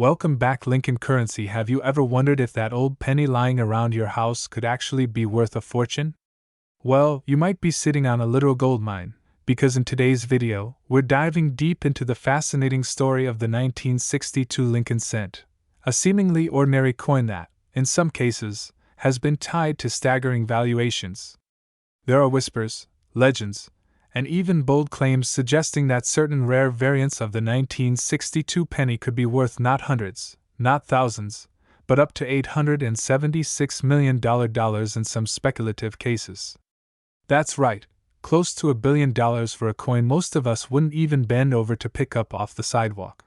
Welcome back, Lincoln Currency. Have you ever wondered if that old penny lying around your house could actually be worth a fortune? Well, you might be sitting on a literal gold mine, because in today's video, we're diving deep into the fascinating story of the 1962 Lincoln cent, a seemingly ordinary coin that, in some cases, has been tied to staggering valuations. There are whispers, legends, and even bold claims suggesting that certain rare variants of the 1962 penny could be worth not hundreds, not thousands, but up to $876 million in some speculative cases. That's right, close to $1 billion for a coin most of us wouldn't even bend over to pick up off the sidewalk.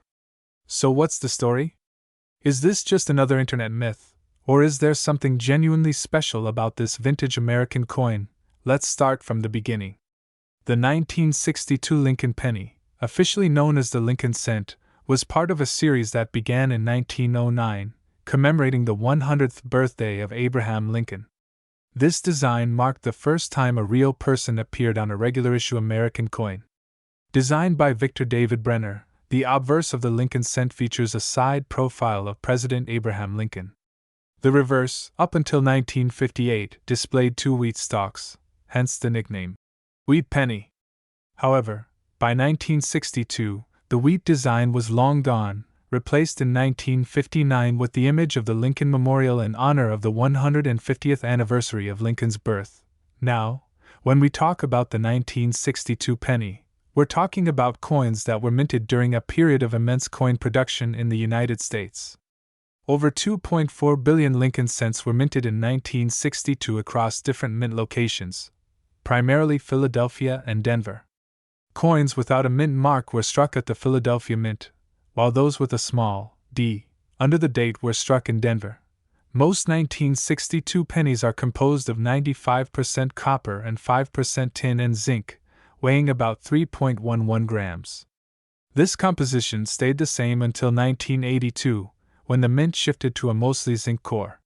So what's the story? Is this just another internet myth, or is there something genuinely special about this vintage American coin? Let's start from the beginning. The 1962 Lincoln penny, officially known as the Lincoln cent, was part of a series that began in 1909, commemorating the 100th birthday of Abraham Lincoln. This design marked the first time a real person appeared on a regular issue American coin. Designed by Victor David Brenner, the obverse of the Lincoln cent features a side profile of President Abraham Lincoln. The reverse, up until 1958, displayed two wheat stalks, hence the nickname wheat penny. However, by 1962, the wheat design was long gone, replaced in 1959 with the image of the Lincoln Memorial in honor of the 150th anniversary of Lincoln's birth. Now, when we talk about the 1962 penny, we're talking about coins that were minted during a period of immense coin production in the United States. Over 2.4 billion Lincoln cents were minted in 1962 across different mint locations, primarily Philadelphia and Denver. Coins without a mint mark were struck at the Philadelphia Mint, while those with a small d under the date were struck in Denver. Most 1962 pennies are composed of 95% copper and 5% tin and zinc, weighing about 3.11 grams. This composition stayed the same until 1982, when the mint shifted to a mostly zinc core.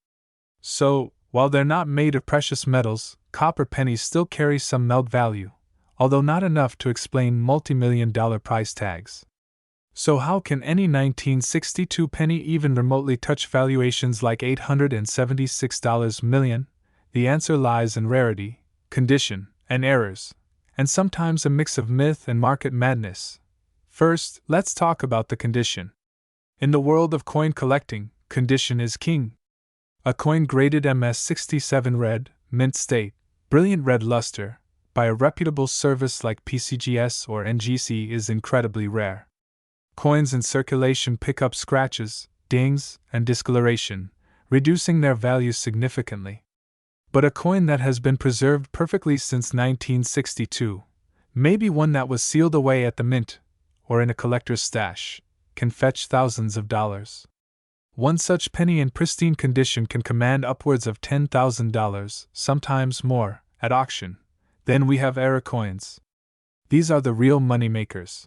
So, while they're not made of precious metals, copper pennies still carry some melt value, although not enough to explain multi-million-dollar price tags. So how can any 1962 penny even remotely touch valuations like $876 million? The answer lies in rarity, condition, and errors, and sometimes a mix of myth and market madness. First, let's talk about the condition. In the world of coin collecting, condition is king. A coin graded MS67 red, mint state, brilliant red luster, by a reputable service like PCGS or NGC is incredibly rare. Coins in circulation pick up scratches, dings, and discoloration, reducing their value significantly. But a coin that has been preserved perfectly since 1962, maybe one that was sealed away at the mint, or in a collector's stash, can fetch thousands of dollars. One such penny in pristine condition can command upwards of $10,000, sometimes more, at auction. Then we have error coins. These are the real money makers.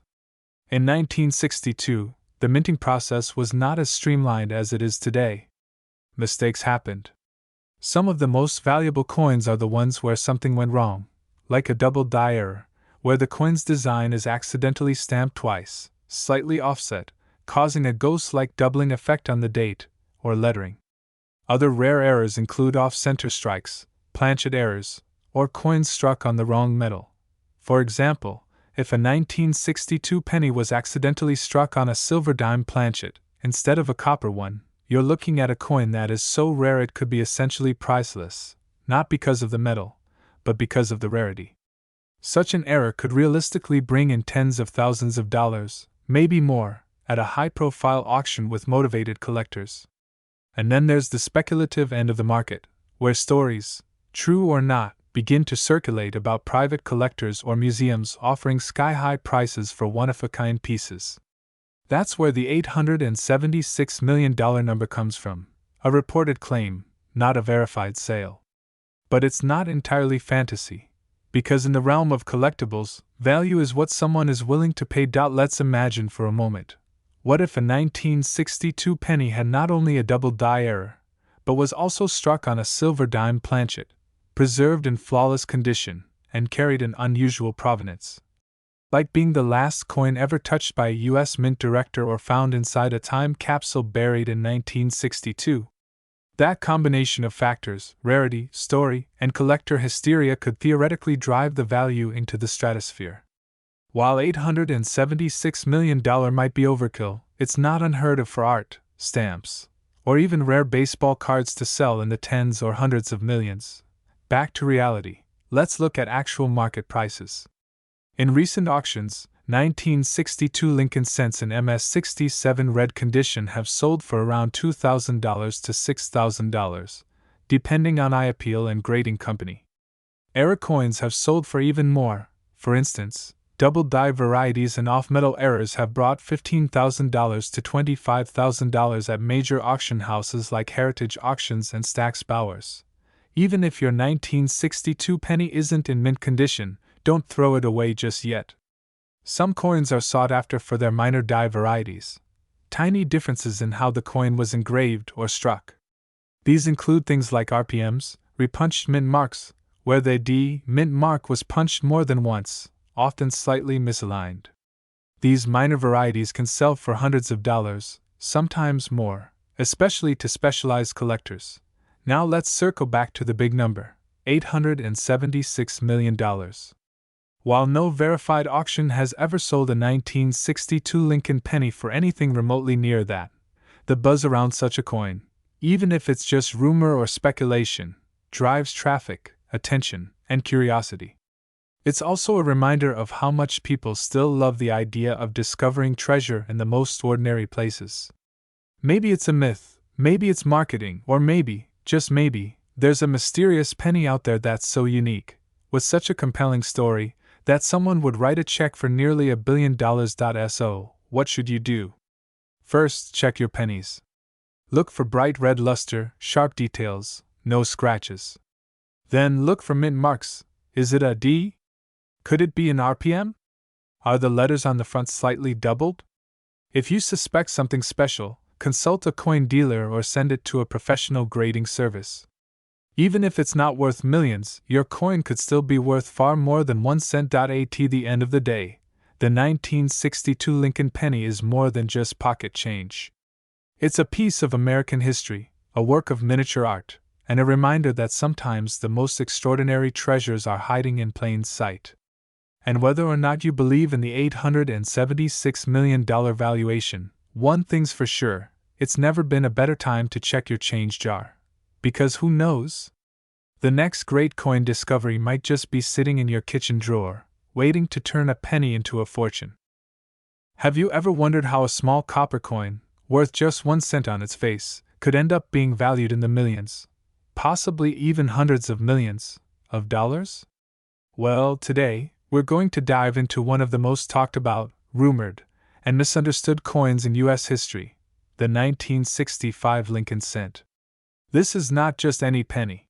In 1962, the minting process was not as streamlined as it is today. Mistakes happened. Some of the most valuable coins are the ones where something went wrong, like a double die error, where the coin's design is accidentally stamped twice, slightly offset, causing a ghost-like doubling effect on the date or lettering. Other rare errors include off-center strikes, planchet errors, or coins struck on the wrong metal. For example, if a 1962 penny was accidentally struck on a silver dime planchet instead of a copper one, you're looking at a coin that is so rare it could be essentially priceless, not because of the metal, but because of the rarity. Such an error could realistically bring in tens of thousands of dollars, maybe more, at a high-profile auction with motivated collectors. And then there's the speculative end of the market, where stories, true or not, begin to circulate about private collectors or museums offering sky-high prices for one-of-a-kind pieces. That's where the $876 million number comes from, a reported claim, not a verified sale. But it's not entirely fantasy, because in the realm of collectibles, value is what someone is willing to pay. Let's imagine for a moment. What if a 1962 penny had not only a double die error, but was also struck on a silver dime planchet, preserved in flawless condition, and carried an unusual provenance? like being the last coin ever touched by a U.S. Mint director or found inside a time capsule buried in 1962. That combination of factors, rarity, story, and collector hysteria could theoretically drive the value into the stratosphere. While $876 million might be overkill, it's not unheard of for art, stamps, or even rare baseball cards to sell in the tens or hundreds of millions. Back to reality, let's look at actual market prices. In recent auctions, 1962 Lincoln Cents in MS67 red condition have sold for around $2,000 to $6,000, depending on eye appeal and grading company. Error coins have sold for even more. For instance, double die varieties and off-metal errors have brought $15,000 to $25,000 at major auction houses like Heritage Auctions and Stack's Bowers. Even if your 1962 penny isn't in mint condition, don't throw it away just yet. Some coins are sought after for their minor die varieties, tiny differences in how the coin was engraved or struck. These include things like RPMs, repunched mint marks, where the D mint mark was punched more than once, often slightly misaligned. These minor varieties can sell for hundreds of dollars, sometimes more, especially to specialized collectors. Now let's circle back to the big number, $876 million. While no verified auction has ever sold a 1962 Lincoln penny for anything remotely near that, the buzz around such a coin, even if it's just rumor or speculation, drives traffic, attention, and curiosity. It's also a reminder of how much people still love the idea of discovering treasure in the most ordinary places. Maybe it's a myth, maybe it's marketing, or maybe, just maybe, there's a mysterious penny out there that's so unique, with such a compelling story, that someone would write a check for nearly $1 billion. So, what should you do? First, check your pennies. Look for bright red luster, sharp details, no scratches. Then look for mint marks. Is it a D? Could it be an RPM? Are the letters on the front slightly doubled? If you suspect something special, consult a coin dealer or send it to a professional grading service. Even if it's not worth millions, your coin could still be worth far more than 1 cent. At the end of the day, the 1962 Lincoln penny is more than just pocket change. It's a piece of American history, a work of miniature art, and a reminder that sometimes the most extraordinary treasures are hiding in plain sight. And whether or not you believe in the $876 million valuation, one thing's for sure, it's never been a better time to check your change jar. Because who knows? The next great coin discovery might just be sitting in your kitchen drawer, waiting to turn a penny into a fortune. Have you ever wondered how a small copper coin, worth just 1 cent on its face, could end up being valued in the millions, possibly even hundreds of millions, of dollars? Well, today, we're going to dive into one of the most talked about, rumored, and misunderstood coins in U.S. history, the 1965 Lincoln Cent. This is not just any penny.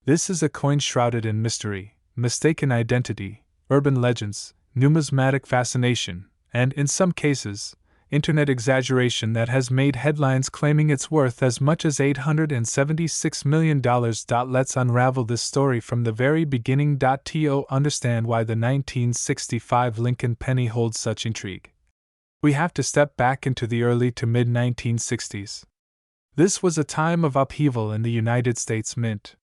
This is a coin shrouded in mystery, mistaken identity, urban legends, numismatic fascination, and, in some cases, internet exaggeration that has made headlines claiming it's worth as much as $876 million. Let's unravel this story from the very beginning. To understand why the 1965 Lincoln penny holds such intrigue, we have to step back into the early to mid-1960s. This was a time of upheaval in the United States Mint.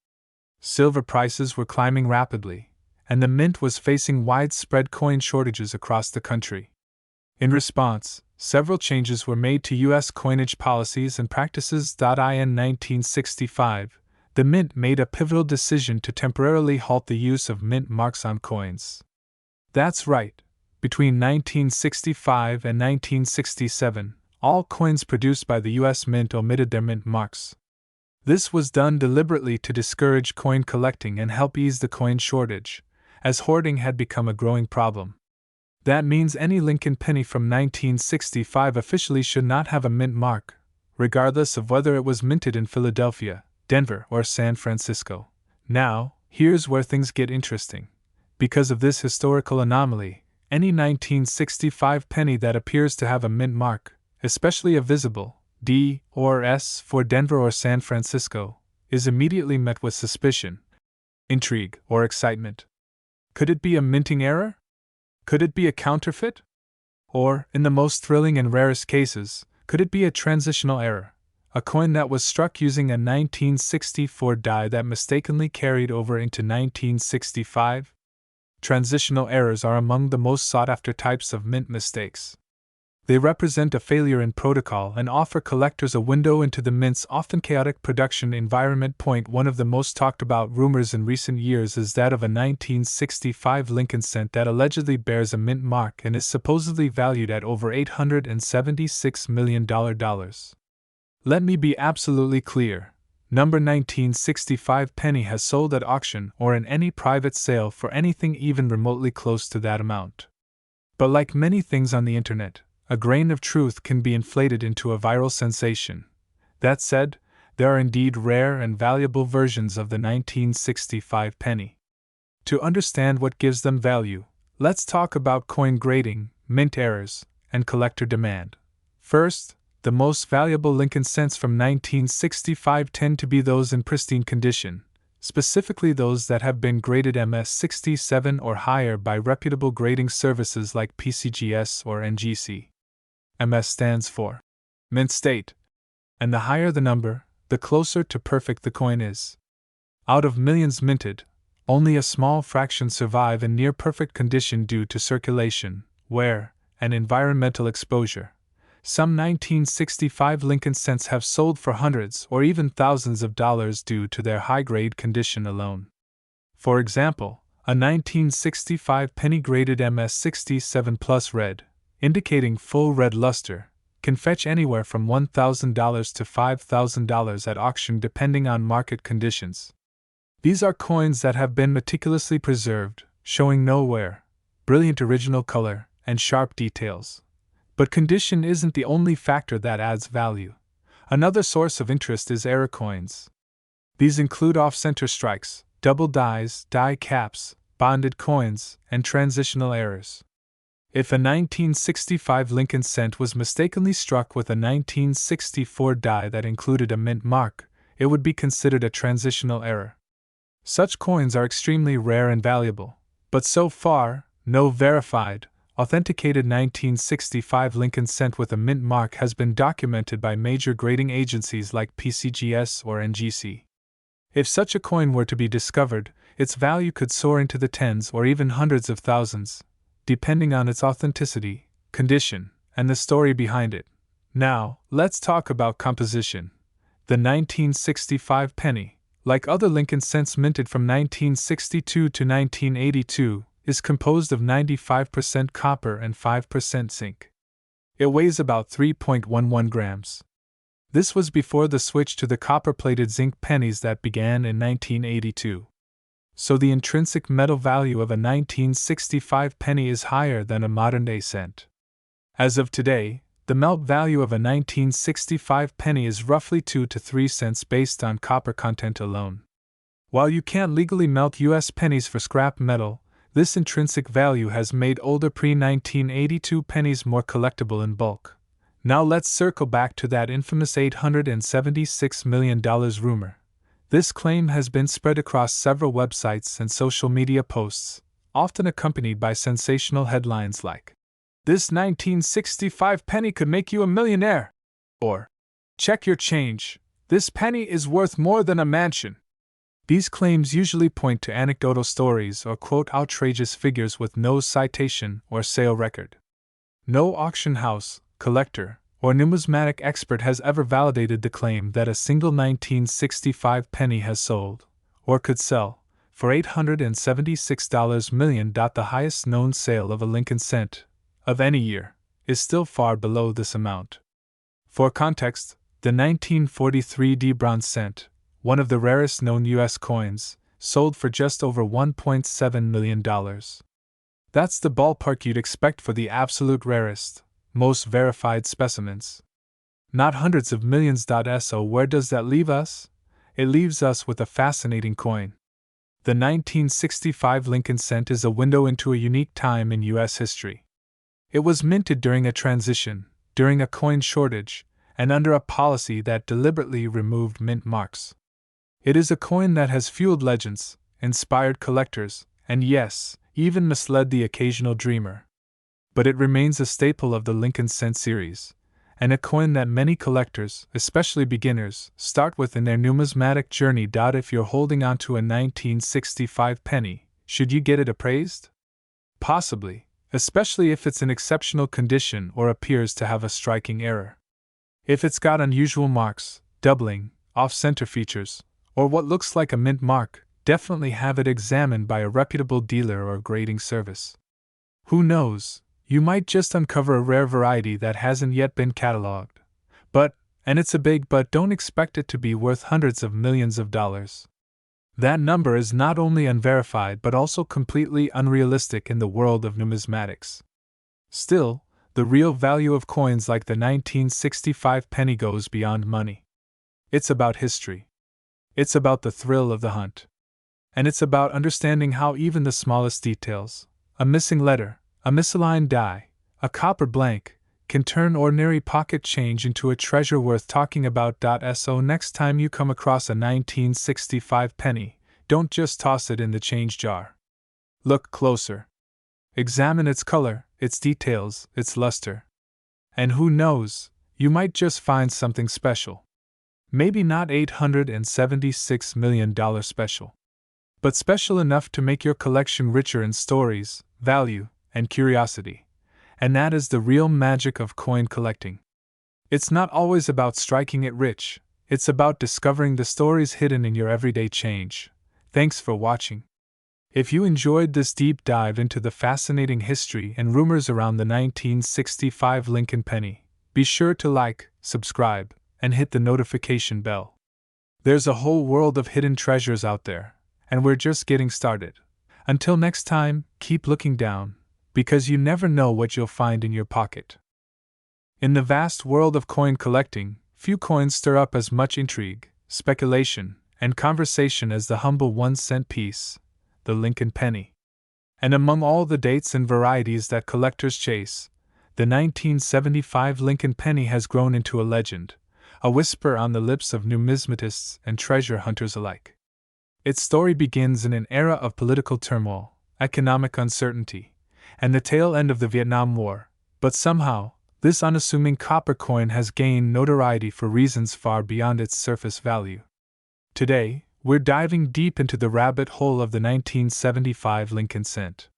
Silver prices were climbing rapidly, and the Mint was facing widespread coin shortages across the country. In response, several changes were made to U.S. coinage policies and practices. In 1965, the Mint made a pivotal decision to temporarily halt the use of mint marks on coins. That's right, between 1965 and 1967, all coins produced by the U.S. Mint omitted their mint marks. This was done deliberately to discourage coin collecting and help ease the coin shortage, as hoarding had become a growing problem. That means any Lincoln penny from 1965 officially should not have a mint mark, regardless of whether it was minted in Philadelphia, Denver, or San Francisco. Now, here's where things get interesting. Because of this historical anomaly, any 1965 penny that appears to have a mint mark, especially a visible D or S for Denver or San Francisco, is immediately met with suspicion, intrigue, or excitement. Could it be a minting error? Could it be a counterfeit? Or, in the most thrilling and rarest cases, could it be a transitional error, a coin that was struck using a 1964 die that mistakenly carried over into 1965? Transitional errors are among the most sought-after types of mint mistakes. They represent a failure in protocol and offer collectors a window into the mint's often chaotic production environment. One of the most talked about rumors in recent years is that of a 1965 Lincoln cent that allegedly bears a mint mark and is supposedly valued at over $876 million. Let me be absolutely clear. Number 1965 penny has sold at auction or in any private sale for anything even remotely close to that amount. But like many things on the internet, a grain of truth can be inflated into a viral sensation. That said, there are indeed rare and valuable versions of the 1965 penny. To understand what gives them value, let's talk about coin grading, mint errors, and collector demand. First, the most valuable Lincoln cents from 1965 tend to be those in pristine condition, specifically those that have been graded MS67 or higher by reputable grading services like PCGS or NGC. MS stands for mint state, and the higher the number, the closer to perfect the coin is. Out of millions minted, only a small fraction survive in near perfect condition due to circulation, wear, and environmental exposure. Some 1965 Lincoln cents have sold for hundreds or even thousands of dollars due to their high-grade condition alone. For example, a 1965 penny graded MS67 plus red, indicating full red luster, can fetch anywhere from $1,000 to $5,000 at auction depending on market conditions. These are coins that have been meticulously preserved, showing no wear, brilliant original color, and sharp details. But condition isn't the only factor that adds value. Another source of interest is error coins. These include off-center strikes, double dies, die caps, bonded coins, and transitional errors. If a 1965 Lincoln cent was mistakenly struck with a 1964 die that included a mint mark, it would be considered a transitional error. Such coins are extremely rare and valuable, but so far, no verified, authenticated 1965 Lincoln cent with a mint mark has been documented by major grading agencies like PCGS or NGC. If such a coin were to be discovered, its value could soar into the tens or even hundreds of thousands, depending on its authenticity, condition, and the story behind it. Now, let's talk about composition. The 1965 penny, like other Lincoln cents minted from 1962 to 1982, is composed of 95% copper and 5% zinc. It weighs about 3.11 grams. This was before the switch to the copper-plated zinc pennies that began in 1982. So the intrinsic metal value of a 1965 penny is higher than a modern-day cent. As of today, the melt value of a 1965 penny is roughly 2 to 3 cents based on copper content alone. While you can't legally melt US pennies for scrap metal, this intrinsic value has made older pre-1982 pennies more collectible in bulk. Now let's circle back to that infamous $876 million rumor. This claim has been spread across several websites and social media posts, often accompanied by sensational headlines like, "This 1965 penny could make you a millionaire," or, "Check your change, this penny is worth more than a mansion." These claims usually point to anecdotal stories or quote outrageous figures with no citation or sale record. No auction house, collector, or numismatic expert has ever validated the claim that a single 1965 penny has sold, or could sell, for $876 million. The highest known sale of a Lincoln cent, of any year, is still far below this amount. For context, the 1943 D bronze cent, one of the rarest known U.S. coins, sold for just over $1.7 million. That's the ballpark you'd expect for the absolute rarest, most verified specimens. Not hundreds of millions. So where does that leave us? It leaves us with a fascinating coin. The 1965 Lincoln cent is a window into a unique time in U.S. history. It was minted during a transition, during a coin shortage, and under a policy that deliberately removed mint marks. It is a coin that has fueled legends, inspired collectors, and yes, even misled the occasional dreamer. But it remains a staple of the Lincoln cent series, and a coin that many collectors, especially beginners, start with in their numismatic journey. If you're holding onto a 1965 penny, should you get it appraised? Possibly, especially if it's in exceptional condition or appears to have a striking error. If it's got unusual marks, doubling, off-center features, or what looks like a mint mark, definitely have it examined by a reputable dealer or grading service. Who knows, you might just uncover a rare variety that hasn't yet been cataloged. But, and it's a big but, don't expect it to be worth hundreds of millions of dollars. That number is not only unverified but also completely unrealistic in the world of numismatics. Still, the real value of coins like the 1965 penny goes beyond money. It's about history. It's about the thrill of the hunt. And it's about understanding how even the smallest details, a missing letter, a misaligned die, a copper blank, can turn ordinary pocket change into a treasure worth talking about. So next time you come across a 1965 penny, don't just toss it in the change jar. Look closer. Examine its color, its details, its luster. And who knows, you might just find something special. Maybe not $876 million special, but special enough to make your collection richer in stories, value, and curiosity. And that is the real magic of coin collecting. It's not always about striking it rich, it's about discovering the stories hidden in your everyday change. Thanks for watching. If you enjoyed this deep dive into the fascinating history and rumors around the 1965 Lincoln penny, be sure to like, subscribe, and hit the notification bell. There's a whole world of hidden treasures out there, and we're just getting started. Until next time, keep looking down, because you never know what you'll find in your pocket. In the vast world of coin collecting, few coins stir up as much intrigue, speculation, and conversation as the humble 1-cent piece, the Lincoln penny. And among all the dates and varieties that collectors chase, the 1975 Lincoln penny has grown into a legend, a whisper on the lips of numismatists and treasure hunters alike. Its story begins in an era of political turmoil, economic uncertainty, and the tail end of the Vietnam War, but somehow, this unassuming copper coin has gained notoriety for reasons far beyond its surface value. Today, we're diving deep into the rabbit hole of the 1975 Lincoln cent.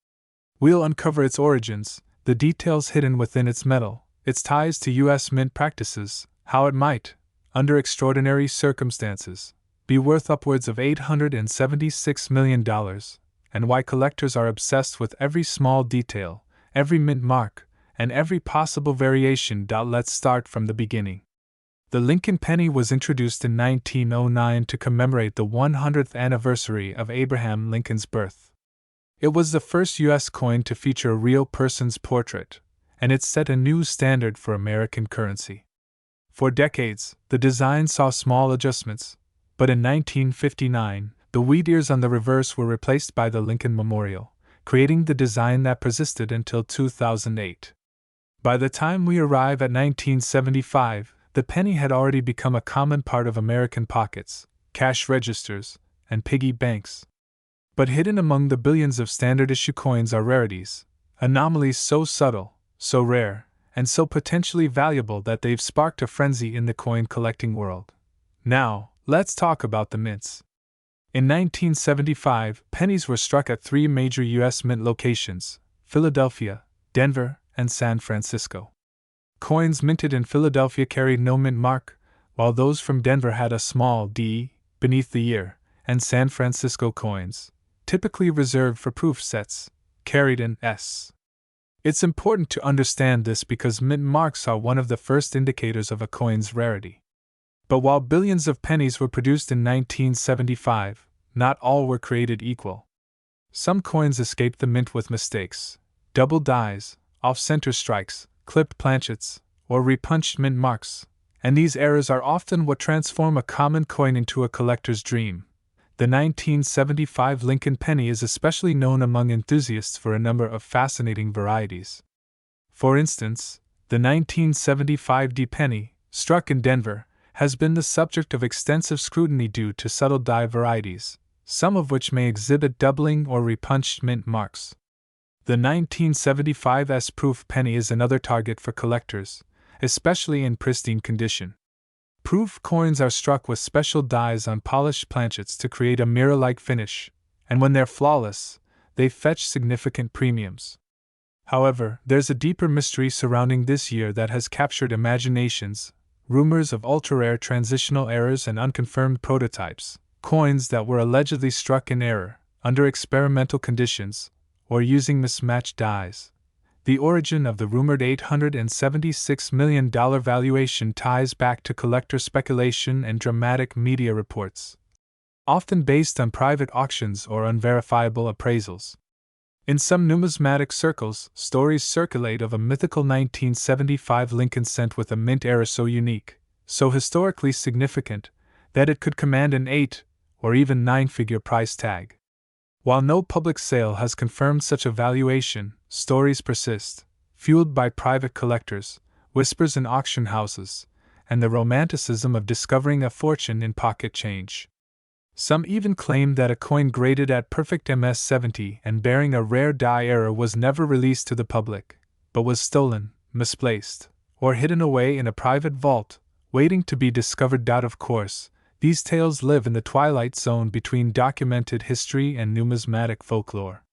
We'll uncover its origins, the details hidden within its metal, its ties to U.S. mint practices, how it might, under extraordinary circumstances, be worth upwards of $876 million, and why collectors are obsessed with every small detail, every mint mark, and every possible variation. Let's start from the beginning. The Lincoln penny was introduced in 1909 to commemorate the 100th anniversary of Abraham Lincoln's birth. It was the first U.S. coin to feature a real person's portrait, and it set a new standard for American currency. For decades, the design saw small adjustments, but in 1959, the wheat ears on the reverse were replaced by the Lincoln Memorial, creating the design that persisted until 2008. By the time we arrive at 1975, the penny had already become a common part of American pockets, cash registers, and piggy banks. But hidden among the billions of standard-issue coins are rarities, anomalies so subtle, so rare, and so potentially valuable that they've sparked a frenzy in the coin collecting world. Now, let's talk about the mints. In 1975, pennies were struck at 3 major U.S. mint locations: Philadelphia, Denver, and San Francisco. Coins minted in Philadelphia carried no mint mark, while those from Denver had a small D beneath the year, and San Francisco coins, typically reserved for proof sets, carried an S. It's important to understand this because mint marks are one of the first indicators of a coin's rarity. But while billions of pennies were produced in 1975, not all were created equal. Some coins escaped the mint with mistakes, double dies, off-center strikes, clipped planchets, or repunched mint marks, and these errors are often what transform a common coin into a collector's dream. The 1975 Lincoln penny is especially known among enthusiasts for a number of fascinating varieties. For instance, the 1975 D penny, struck in Denver, has been the subject of extensive scrutiny due to subtle die varieties, some of which may exhibit doubling or repunched mint marks. The 1975 S-proof penny is another target for collectors, especially in pristine condition. Proof coins are struck with special dies on polished planchets to create a mirror-like finish, and when they're flawless, they fetch significant premiums. However, there's a deeper mystery surrounding this year that has captured imaginations: rumors of ultra-rare transitional errors and unconfirmed prototypes, coins that were allegedly struck in error, under experimental conditions, or using mismatched dies. The origin of the rumored $876 million valuation ties back to collector speculation and dramatic media reports, often based on private auctions or unverifiable appraisals. In some numismatic circles, stories circulate of a mythical 1975 Lincoln cent with a mint error so unique, so historically significant, that it could command an 8 or even 9-figure price tag. While no public sale has confirmed such a valuation, stories persist, fueled by private collectors, whispers in auction houses, and the romanticism of discovering a fortune in pocket change. Some even claim that a coin graded at perfect MS-70 and bearing a rare die error was never released to the public, but was stolen, misplaced, or hidden away in a private vault, waiting to be discovered. Of course, these tales live in the twilight zone between documented history and numismatic folklore.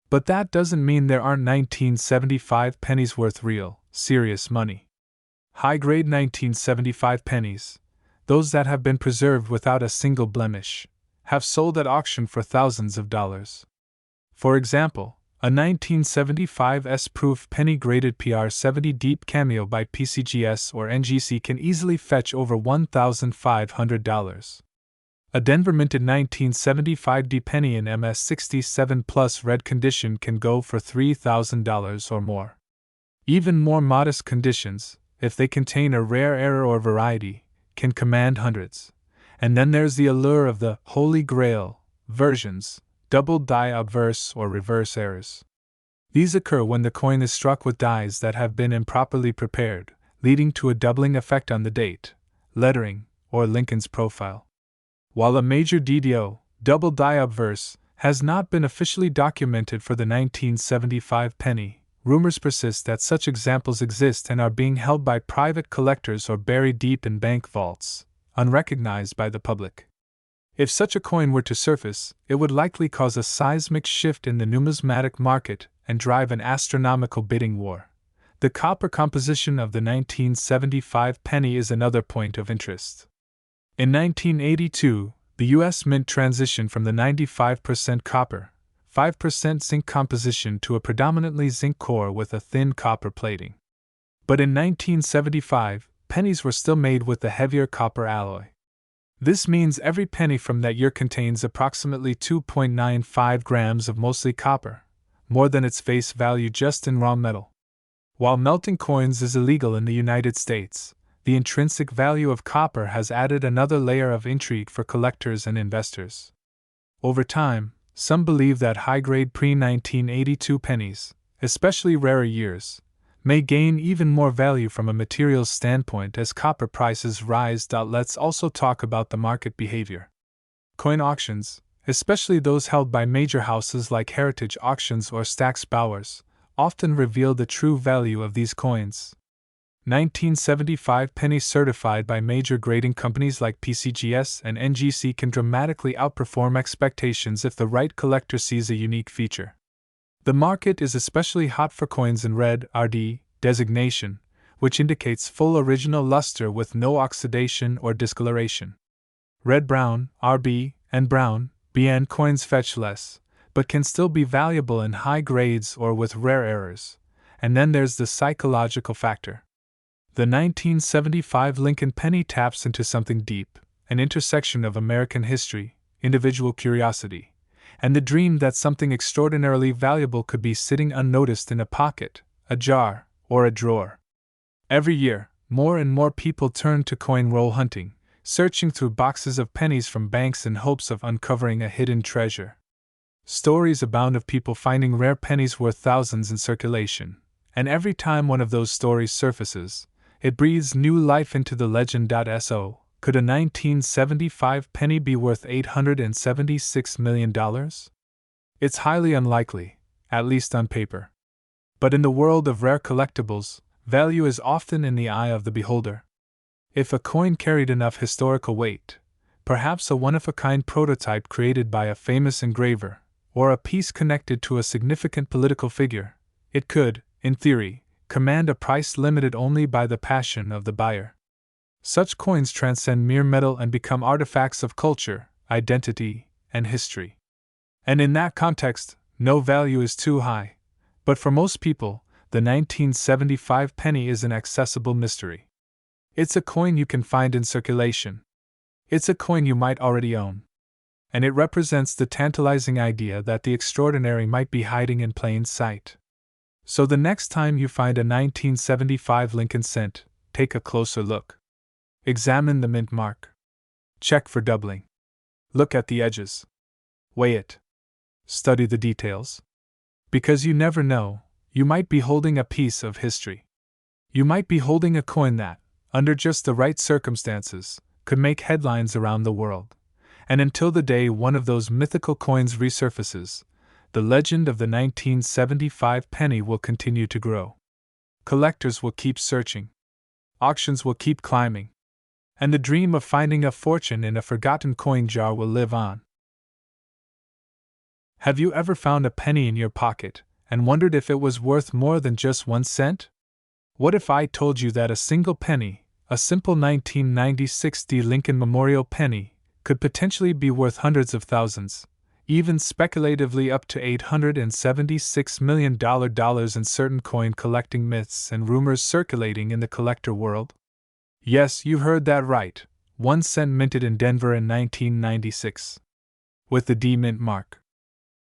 But that doesn't mean there aren't 1975 pennies worth real, serious money. High-grade 1975 pennies, those that have been preserved without a single blemish, have sold at auction for thousands of dollars. For example, a 1975 S-proof penny graded PR70 Deep Cameo by PCGS or NGC can easily fetch over $1,500. A Denver minted 1975 D penny in MS67 Plus red condition can go for $3,000 or more. Even more modest conditions, if they contain a rare error or variety, can command hundreds. And then there's the allure of the Holy Grail versions, double die obverse or reverse errors. These occur when the coin is struck with dies that have been improperly prepared, leading to a doubling effect on the date, lettering, or Lincoln's profile. While a major DDO, double die obverse, has not been officially documented for the 1975 penny, rumors persist that such examples exist and are being held by private collectors or buried deep in bank vaults, unrecognized by the public. If such a coin were to surface, it would likely cause a seismic shift in the numismatic market and drive an astronomical bidding war. The copper composition of the 1975 penny is another point of interest. In 1982, the U.S. Mint transitioned from the 95% copper, 5% zinc composition to a predominantly zinc core with a thin copper plating. But in 1975, pennies were still made with the heavier copper alloy. This means every penny from that year contains approximately 2.95 grams of mostly copper, more than its face value just in raw metal. While melting coins is illegal in the United States, the intrinsic value of copper has added another layer of intrigue for collectors and investors. Over time, some believe that high-grade pre-1982 pennies, especially rarer years, may gain even more value from a materials standpoint as copper prices rise. Let's also talk about the market behavior. Coin auctions, especially those held by major houses like Heritage Auctions or Stack's Bowers, often reveal the true value of these coins. 1975 pennies certified by major grading companies like PCGS and NGC can dramatically outperform expectations if the right collector sees a unique feature. The market is especially hot for coins in red RD designation, which indicates full original luster with no oxidation or discoloration. Red-brown RB and brown BN coins fetch less, but can still be valuable in high grades or with rare errors. And then there's the psychological factor. The 1975 Lincoln penny taps into something deep, an intersection of American history, individual curiosity, and the dream that something extraordinarily valuable could be sitting unnoticed in a pocket, a jar, or a drawer. Every year, more and more people turn to coin roll hunting, searching through boxes of pennies from banks in hopes of uncovering a hidden treasure. Stories abound of people finding rare pennies worth thousands in circulation, and every time one of those stories surfaces, it breathes new life into the legend. So, could a 1975 penny be worth $876 million? It's highly unlikely, at least on paper. But in the world of rare collectibles, value is often in the eye of the beholder. If a coin carried enough historical weight, perhaps a one-of-a-kind prototype created by a famous engraver, or a piece connected to a significant political figure, it could, in theory, command a price limited only by the passion of the buyer. Such coins transcend mere metal and become artifacts of culture, identity, and history. And in that context, no value is too high. But for most people, the 1975 penny is an accessible mystery. It's a coin you can find in circulation. It's a coin you might already own. And it represents the tantalizing idea that the extraordinary might be hiding in plain sight. So the next time you find a 1975 Lincoln cent, take a closer look. Examine the mint mark. Check for doubling. Look at the edges. Weigh it. Study the details. Because you never know, you might be holding a piece of history. You might be holding a coin that, under just the right circumstances, could make headlines around the world. And until the day one of those mythical coins resurfaces, the legend of the 1975 penny will continue to grow. Collectors will keep searching. Auctions will keep climbing. And the dream of finding a fortune in a forgotten coin jar will live on. Have you ever found a penny in your pocket and wondered if it was worth more than just 1 cent? What if I told you that a single penny, a simple 1996 Lincoln Memorial penny, could potentially be worth hundreds of thousands, even speculatively up to $876 million in certain coin collecting myths and rumors circulating in the collector world? Yes, you heard that right, 1 cent minted in Denver in 1996. With the D mint mark.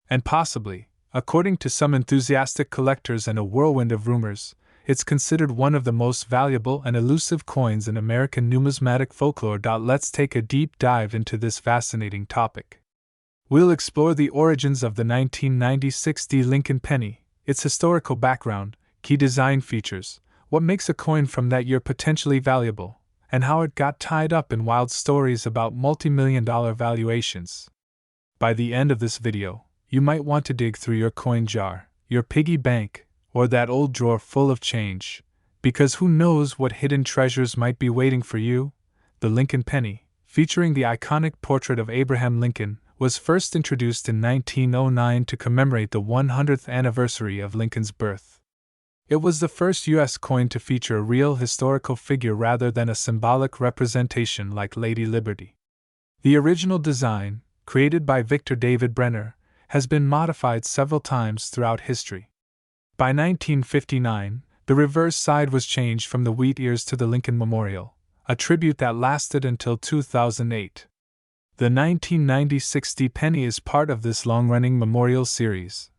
And possibly, according to some enthusiastic collectors and a whirlwind of rumors, it's considered one of the most valuable and elusive coins in American numismatic folklore. Let's take a deep dive into this fascinating topic. We'll explore the origins of the 1996 Lincoln penny, its historical background, key design features, what makes a coin from that year potentially valuable, and how it got tied up in wild stories about multi-million-dollar valuations. By the end of this video, you might want to dig through your coin jar, your piggy bank, or that old drawer full of change, because who knows what hidden treasures might be waiting for you? The Lincoln penny, featuring the iconic portrait of Abraham Lincoln, was first introduced in 1909 to commemorate the 100th anniversary of Lincoln's birth. It was the first U.S. coin to feature a real historical figure rather than a symbolic representation like Lady Liberty. The original design, created by Victor David Brenner, has been modified several times throughout history. By 1959, the reverse side was changed from the wheat ears to the Lincoln Memorial, a tribute that lasted until 2008. The 1996 penny is part of this long-running memorial series.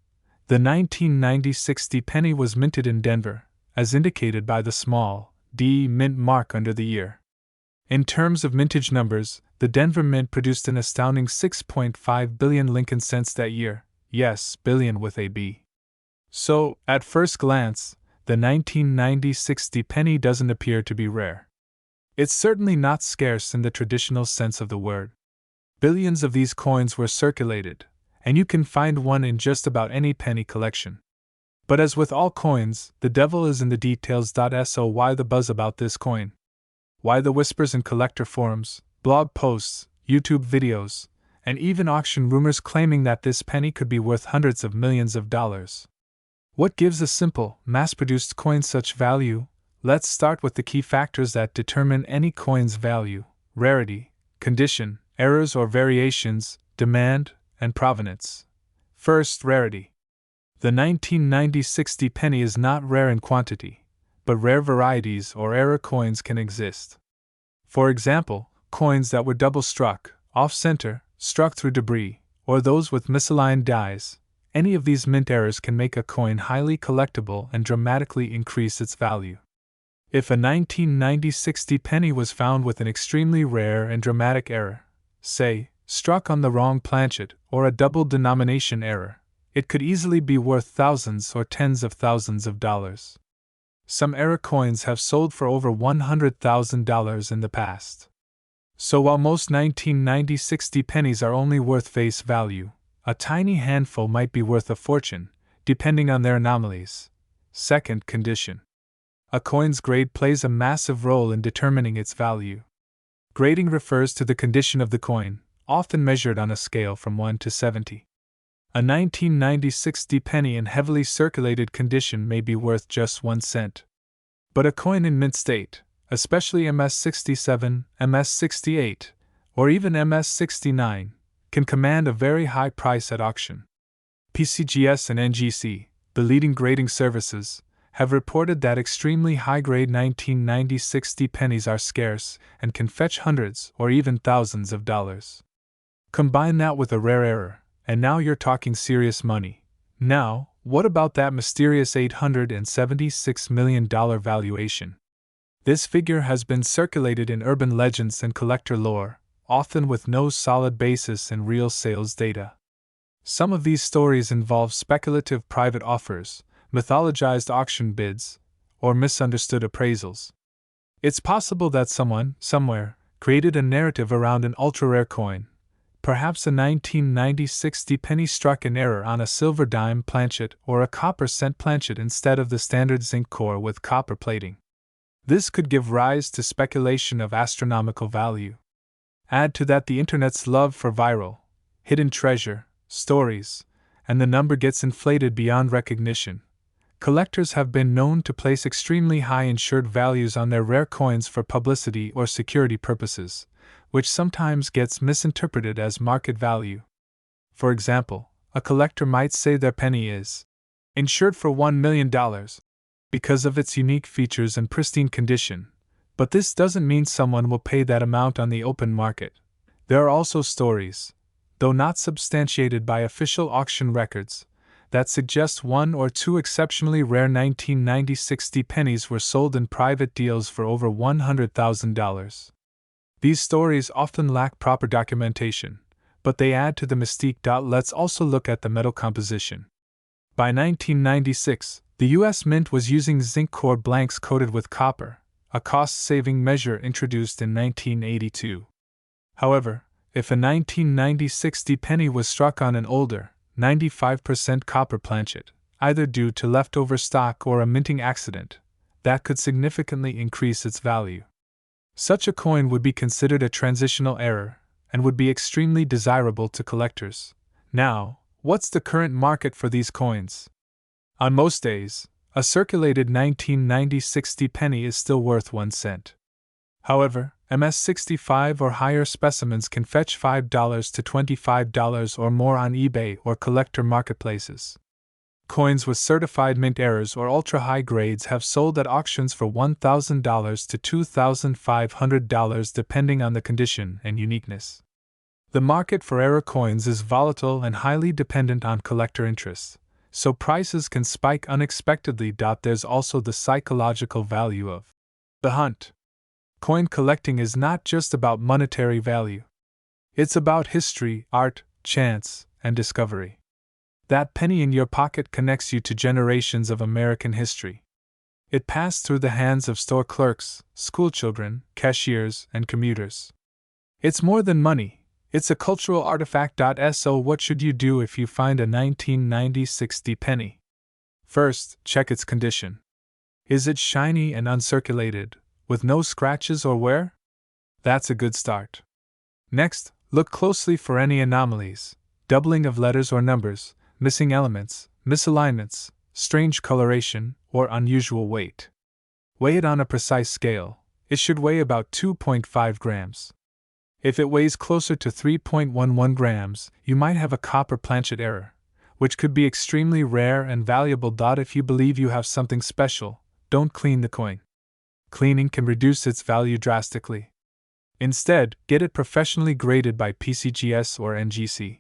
The 1996 penny was minted in Denver, as indicated by the small D mint mark under the year. In terms of mintage numbers, the Denver Mint produced an astounding 6.5 billion Lincoln cents that year, yes, billion with a B. So, at first glance, the 1996 penny doesn't appear to be rare. It's certainly not scarce in the traditional sense of the word. Billions of these coins were circulated, and you can find one in just about any penny collection. But as with all coins, the devil is in the details. So why the buzz about this coin? Why the whispers in collector forums, blog posts, YouTube videos, and even auction rumors claiming that this penny could be worth hundreds of millions of dollars? What gives a simple, mass-produced coin such value? Let's start with the key factors that determine any coin's value: rarity, condition, errors or variations, demand, and provenance. First, rarity. The 1996 penny is not rare in quantity, but rare varieties or error coins can exist. For example, coins that were double-struck, off-center, struck through debris, or those with misaligned dies. Any of these mint errors can make a coin highly collectible and dramatically increase its value. If a 1996 penny was found with an extremely rare and dramatic error, say, struck on the wrong planchet or a double denomination error, it could easily be worth thousands or tens of thousands of dollars. Some error coins have sold for over $100,000 in the past. So while most 1996 pennies are only worth face value, a tiny handful might be worth a fortune, depending on their anomalies. Second, condition. A coin's grade plays a massive role in determining its value. Grading refers to the condition of the coin, often measured on a scale from 1 to 70. A 1996 penny in heavily circulated condition may be worth just 1 cent. But a coin in mint state, especially MS-67, MS-68, or even MS-69, can command a very high price at auction. PCGS and NGC, the leading grading services, have reported that extremely high-grade 1996 pennies are scarce and can fetch hundreds or even thousands of dollars. Combine that with a rare error, and now you're talking serious money. Now, what about that mysterious $876 million valuation? This figure has been circulated in urban legends and collector lore, often with no solid basis in real sales data. Some of these stories involve speculative private offers, mythologized auction bids, or misunderstood appraisals. It's possible that someone, somewhere, created a narrative around an ultra-rare coin. Perhaps a 1996 penny struck in error on a silver dime planchet or a copper cent planchet instead of the standard zinc core with copper plating. This could give rise to speculation of astronomical value. Add to that the internet's love for viral, hidden treasure stories, and the number gets inflated beyond recognition. Collectors have been known to place extremely high insured values on their rare coins for publicity or security purposes, which sometimes gets misinterpreted as market value. For example, a collector might say their penny is insured for $1 million because of its unique features and pristine condition, but this doesn't mean someone will pay that amount on the open market. There are also stories, though not substantiated by official auction records, that suggest 1 or 2 exceptionally rare 1996 pennies were sold in private deals for over $100,000. These stories often lack proper documentation, but they add to the mystique. Let's also look at the metal composition. By 1996, the U.S. Mint was using zinc core blanks coated with copper, a cost-saving measure introduced in 1982. However, if a 1996 penny was struck on an older, 95% copper planchet, either due to leftover stock or a minting accident, that could significantly increase its value. Such a coin would be considered a transitional error and would be extremely desirable to collectors. Now, what's the current market for these coins? On most days, a circulated 1996 penny is still worth 1 cent. However, MS-65 or higher specimens can fetch $5 to $25 or more on eBay or collector marketplaces. Coins with certified mint errors or ultra-high grades have sold at auctions for $1,000 to $2,500 depending on the condition and uniqueness. The market for error coins is volatile and highly dependent on collector interests, so prices can spike unexpectedly. There's also the psychological value of the hunt. Coin collecting is not just about monetary value. It's about history, art, chance, and discovery. That penny in your pocket connects you to generations of American history. It passed through the hands of store clerks, schoolchildren, cashiers, and commuters. It's more than money, it's a cultural artifact. So what should you do if you find a 1996 penny? First, check its condition. Is it shiny and uncirculated, with no scratches or wear? That's a good start. Next, look closely for any anomalies, doubling of letters or numbers, missing elements, misalignments, strange coloration, or unusual weight. Weigh it on a precise scale. It should weigh about 2.5 grams. If it weighs closer to 3.11 grams, you might have a copper planchet error, which could be extremely rare and valuable. If you believe you have something special, don't clean the coin. Cleaning can reduce its value drastically. Instead, get it professionally graded by PCGS or NGC.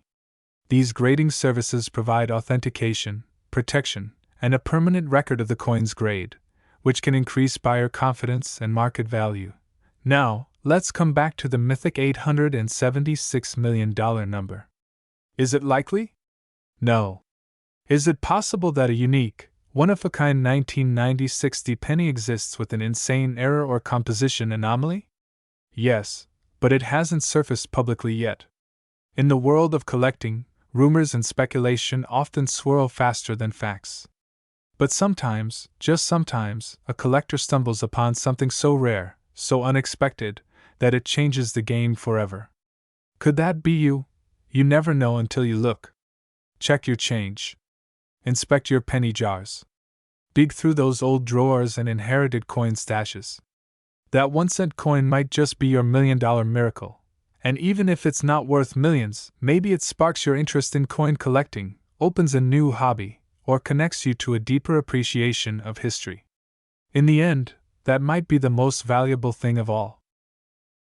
These grading services provide authentication, protection, and a permanent record of the coin's grade, which can increase buyer confidence and market value. Now, let's come back to the mythic $876 million number. Is it likely? No. Is it possible that a unique, one-of-a-kind 1996 penny exists with an insane error or composition anomaly? Yes, but it hasn't surfaced publicly yet. In the world of collecting, rumors and speculation often swirl faster than facts. But sometimes, just sometimes, a collector stumbles upon something so rare, so unexpected, that it changes the game forever. Could that be you? You never know until you look. Check your change. Inspect your penny jars. Dig through those old drawers and inherited coin stashes. That 1-cent coin might just be your $1,000,000 miracle. And even if it's not worth millions, maybe it sparks your interest in coin collecting, opens a new hobby, or connects you to a deeper appreciation of history. In the end, that might be the most valuable thing of all.